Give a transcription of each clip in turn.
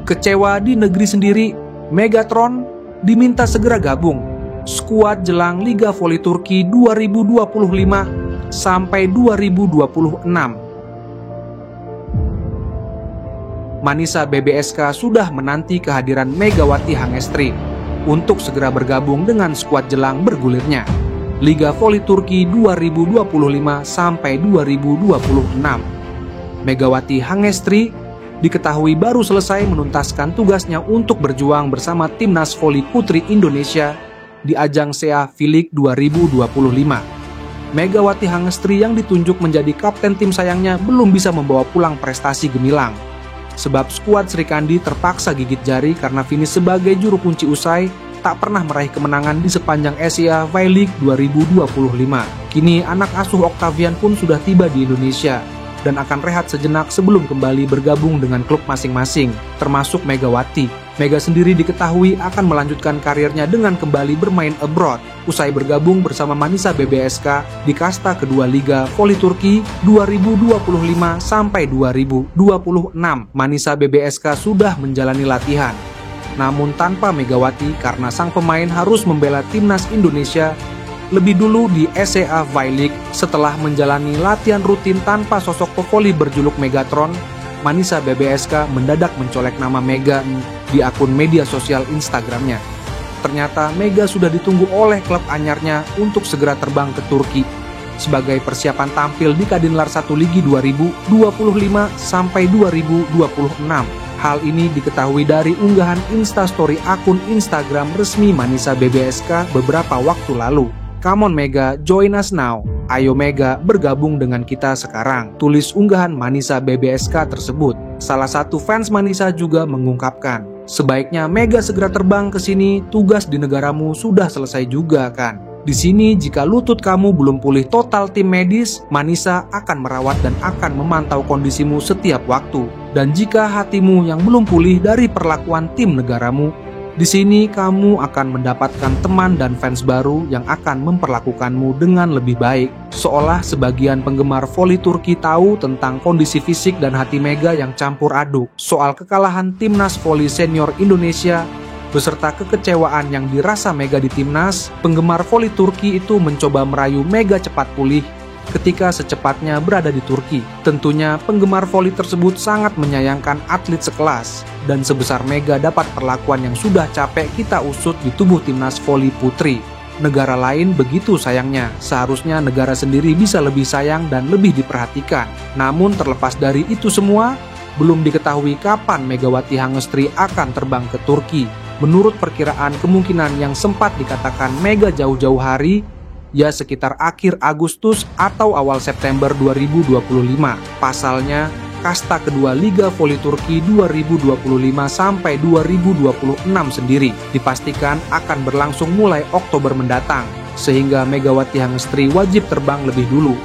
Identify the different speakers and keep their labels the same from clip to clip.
Speaker 1: Kecewa di negeri sendiri, Megatron diminta segera gabung skuad jelang Liga Voli Turki 2025 sampai 2026. Manisa BBSK sudah menanti kehadiran Megawati Hangestri untuk segera bergabung dengan skuad jelang bergulirnya Liga Voli Turki 2025 sampai 2026. Megawati Hangestri diketahui baru selesai menuntaskan tugasnya untuk berjuang bersama Timnas Voli Putri Indonesia di ajang SEA V-League 2025. Megawati Hangestri yang ditunjuk menjadi kapten tim sayangnya belum bisa membawa pulang prestasi gemilang. Sebab skuad Sri Kandi terpaksa gigit jari karena finish sebagai juru kunci usai tak pernah meraih kemenangan di sepanjang SEA V-League 2025. Kini anak asuh Octavian pun sudah tiba di Indonesia dan akan rehat sejenak sebelum kembali bergabung dengan klub masing-masing, termasuk Megawati. Mega sendiri diketahui akan melanjutkan karirnya dengan kembali bermain abroad, usai bergabung bersama Manisa BBSK di kasta kedua Liga Voli Turki 2025 sampai 2026. Manisa BBSK sudah menjalani latihan, namun tanpa Megawati karena sang pemain harus membela timnas Indonesia lebih dulu di SEA V-League. Setelah menjalani latihan rutin tanpa sosok pevoli berjuluk Megatron, Manisa BBSK mendadak mencolek nama Mega di akun media sosial Instagramnya. Ternyata Mega sudah ditunggu oleh klub anyarnya untuk segera terbang ke Turki sebagai persiapan tampil di Kadinlar 1 Ligi 2025 sampai 2026. Hal ini diketahui dari unggahan Instastory akun Instagram resmi Manisa BBSK beberapa waktu lalu. "Come on Mega, join us now. Ayo Mega, bergabung dengan kita sekarang," tulis unggahan Manisa BBSK tersebut. Salah satu fans Manisa juga mengungkapkan, "Sebaiknya Mega segera terbang ke sini, tugas di negaramu sudah selesai juga kan. Di sini jika lutut kamu belum pulih total tim medis, Manisa akan merawat dan akan memantau kondisimu setiap waktu. Dan jika hatimu yang belum pulih dari perlakuan tim negaramu, di sini kamu akan mendapatkan teman dan fans baru yang akan memperlakukanmu dengan lebih baik." Seolah sebagian penggemar voli Turki tahu tentang kondisi fisik dan hati Mega yang campur aduk soal kekalahan timnas voli senior Indonesia beserta kekecewaan yang dirasa Mega di timnas. Penggemar voli Turki itu mencoba merayu Mega cepat pulih ketika secepatnya berada di Turki. Tentunya penggemar voli tersebut sangat menyayangkan atlet sekelas dan sebesar Mega dapat perlakuan yang sudah capek kita usut di tubuh timnas voli putri. Negara lain begitu sayangnya, seharusnya negara sendiri bisa lebih sayang dan lebih diperhatikan. Namun terlepas dari itu semua, belum diketahui kapan Megawati Hangestri akan terbang ke Turki. Menurut perkiraan kemungkinan yang sempat dikatakan Mega jauh-jauh hari, ya sekitar akhir Agustus atau awal September 2025. Pasalnya, kasta kedua Liga Voli Turki 2025 sampai 2026 sendiri dipastikan akan berlangsung mulai Oktober mendatang, sehingga Megawati Hangestri wajib terbang lebih dulu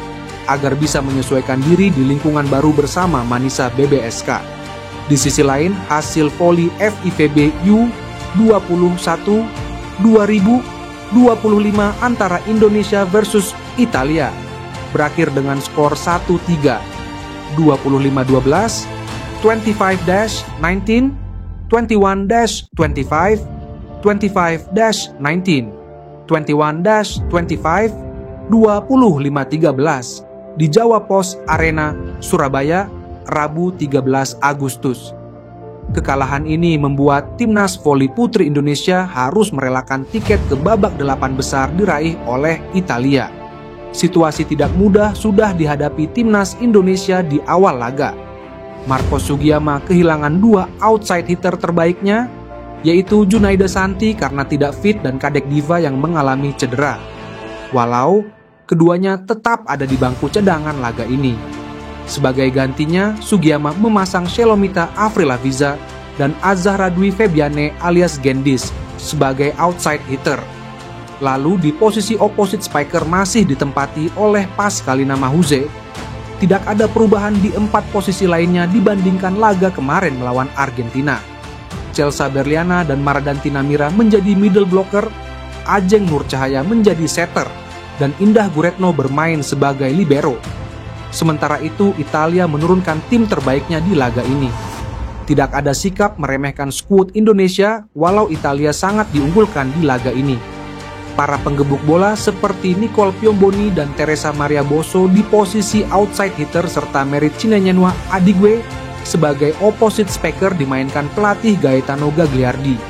Speaker 1: agar bisa menyesuaikan diri di lingkungan baru bersama Manisa BBSK. Di sisi lain, hasil voli FIVB U21 2025 antara Indonesia versus Italia berakhir dengan skor 1-3, 25-12, 25-19, 21-25, 25-19, 21-25, 25-13 di Jawa Pos Arena, Surabaya, Rabu 13 Agustus. Kekalahan ini membuat timnas voli putri Indonesia harus merelakan tiket ke babak 8 besar diraih oleh Italia. Situasi tidak mudah sudah dihadapi timnas Indonesia di awal laga. Marcos Sugiyama kehilangan dua outside hitter terbaiknya, yaitu Junaida Santi karena tidak fit dan Kadek Diva yang mengalami cedera. Walau keduanya tetap ada di bangku cadangan laga ini. Sebagai gantinya, Sugiyama memasang Shelomita Afrilaviza dan Azahra Dwi Febiane alias Gendis sebagai outside hitter. Lalu di posisi opposite spiker masih ditempati oleh Pascalina Mahuze. Tidak ada perubahan di 4 posisi lainnya dibandingkan laga kemarin melawan Argentina. Chelsea Berliana dan Maradanti Namira menjadi middle blocker, Ajeng Nur Cahaya menjadi setter, dan Indah Guretno bermain sebagai libero. Sementara itu, Italia menurunkan tim terbaiknya di laga ini. Tidak ada sikap meremehkan skuad Indonesia walau Italia sangat diunggulkan di laga ini. Para penggebuk bola seperti Nicole Piomboni dan Teresa Maria Bosso di posisi outside hitter serta Merit Chinenyenwa Adigwe sebagai opposite spiker dimainkan pelatih Gaetano Gagliardi.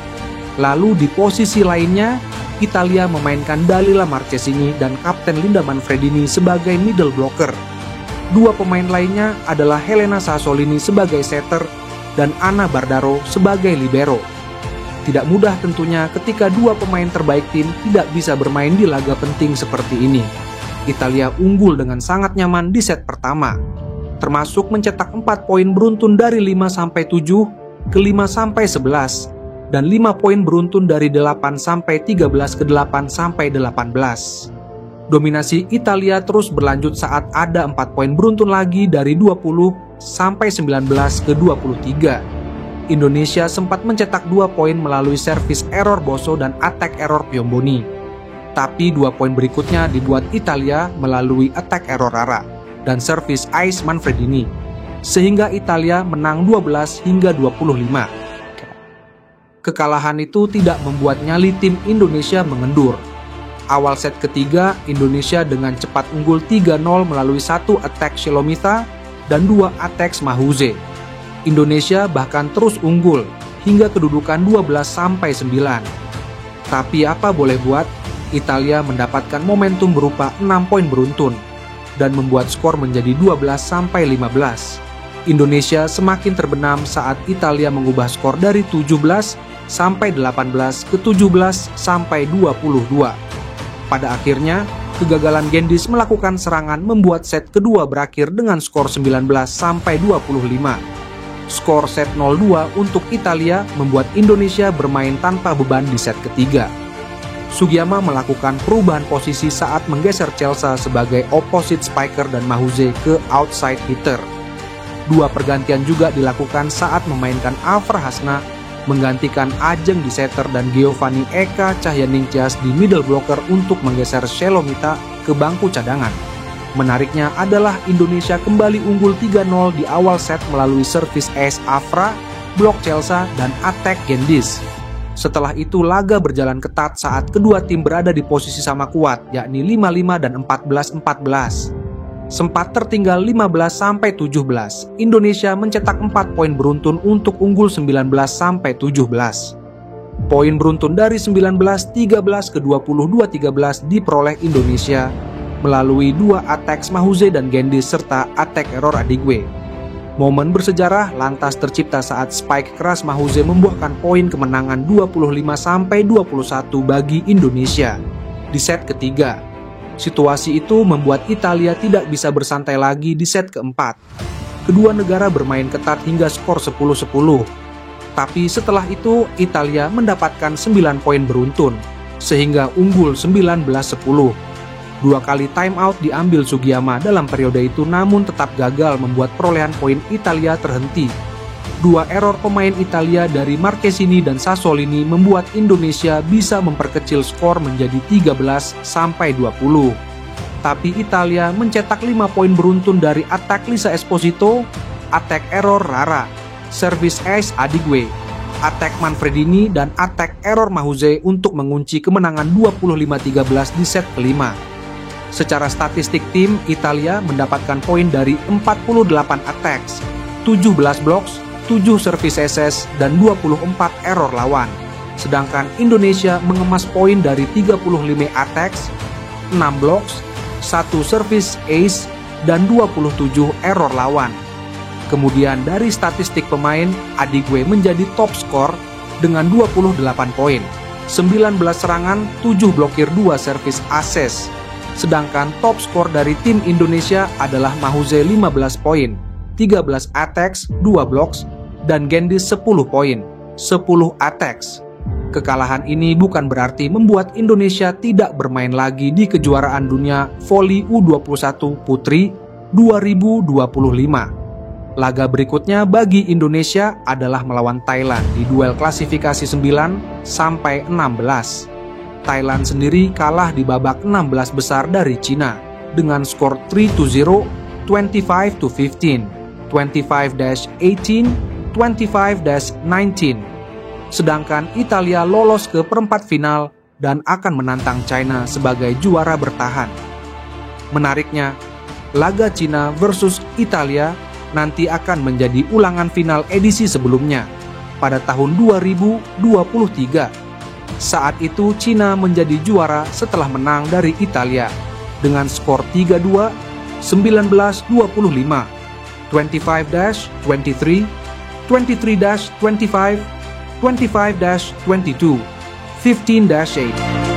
Speaker 1: Lalu di posisi lainnya, Italia memainkan Dalila Marchesini dan Kapten Linda Manfredini sebagai middle blocker. Dua pemain lainnya adalah Helena Sassolini sebagai setter dan Anna Bardaro sebagai libero. Tidak mudah tentunya ketika dua pemain terbaik tim tidak bisa bermain di laga penting seperti ini. Italia unggul dengan sangat nyaman di set pertama, termasuk mencetak 4 poin beruntun dari 5-7 ke 5-11 dan 5 poin beruntun dari 8-13 ke 8-18. Dominasi Italia terus berlanjut saat ada 4 poin beruntun lagi dari 20-19 ke 23. Indonesia sempat mencetak 2 poin melalui service error Bosso dan attack error Piomboni. Tapi 2 poin berikutnya dibuat Italia melalui attack error Rara dan service ice Manfredini, sehingga Italia menang 12 hingga 25. Kekalahan itu tidak membuat nyali tim Indonesia mengendur. Awal set ketiga, Indonesia dengan cepat unggul 3-0 melalui 1 attack Shalomita dan 2 attack Mahuze. Indonesia bahkan terus unggul hingga kedudukan 12-9. Tapi apa boleh buat, Italia mendapatkan momentum berupa 6 poin beruntun dan membuat skor menjadi 12-15. Indonesia semakin terbenam saat Italia mengubah skor dari 17-18 ke 17-22. Pada akhirnya, kegagalan Gendis melakukan serangan membuat set kedua berakhir dengan skor 19-25. Skor set 0-2 untuk Italia membuat Indonesia bermain tanpa beban di set ketiga. Sugiyama melakukan perubahan posisi saat menggeser Chelsea sebagai opposite spiker dan Mahuze ke outside hitter. 2 pergantian juga dilakukan saat memainkan Alvar Hasna menggantikan Ajeng di setter dan Giovanni Eka Cahyaningtyas di middle blocker untuk menggeser Shalomita ke bangku cadangan. Menariknya adalah Indonesia kembali unggul 3-0 di awal set melalui service ace Afra, blok Chelsea, dan attack Gendis. Setelah itu laga berjalan ketat saat kedua tim berada di posisi sama kuat, yakni 5-5 dan 14-14. Sempat tertinggal 15-17, Indonesia mencetak 4 poin beruntun untuk unggul 19-17. Poin beruntun dari 19-13 ke 22-13 diperoleh Indonesia melalui 2 attack Mahuze dan Gendis serta attack error Adigwe. Momen bersejarah lantas tercipta saat spike keras Mahuze membuahkan poin kemenangan 25-21 bagi Indonesia di set ketiga. Situasi itu membuat Italia tidak bisa bersantai lagi di set keempat. Kedua negara bermain ketat hingga skor 10-10. Tapi setelah itu Italia mendapatkan 9 poin beruntun, sehingga unggul 19-10. 2 kali time out diambil Sugiyama dalam periode itu namun tetap gagal membuat perolehan poin Italia terhenti. 2 error pemain Italia dari Marchesini dan Sassolini membuat Indonesia bisa memperkecil skor menjadi 13-20. Tapi Italia mencetak 5 poin beruntun dari attack Lisa Esposito, attack error Rara, service ace Adigwe, attack Manfredini, dan attack error Mahuze untuk mengunci kemenangan 25-13 di set kelima. Secara statistik tim, Italia mendapatkan poin dari 48 attacks, 17 blocks, 7 service aces, dan 24 error lawan. Sedangkan Indonesia mengemas poin dari 35 attacks, 6 blocks, 1 service ace, dan 27 error lawan. Kemudian dari statistik pemain, Adigwe menjadi top skor dengan 28 poin, 19 serangan, 7 blokir, 2 service aces. Sedangkan top skor dari tim Indonesia adalah Mahuze 15 poin, 13 attacks, 2 blocks, dan Gendis 10 poin, 10 attacks. Kekalahan ini bukan berarti membuat Indonesia tidak bermain lagi di kejuaraan dunia voli U21 Putri 2025. Laga berikutnya bagi Indonesia adalah melawan Thailand di duel klasifikasi 9 sampai 16. Thailand sendiri kalah di babak 16 besar dari Cina dengan skor 3-0, 25-15, 25-18, 25-17, 25-19. Sedangkan Italia lolos ke perempat final dan akan menantang China sebagai juara bertahan. Menariknya, laga Cina versus Italia nanti akan menjadi ulangan final edisi sebelumnya pada tahun 2023. Saat itu Cina menjadi juara setelah menang dari Italia dengan skor 3-2, 19-25, 25-23, 23-25, 25-22, 15-8.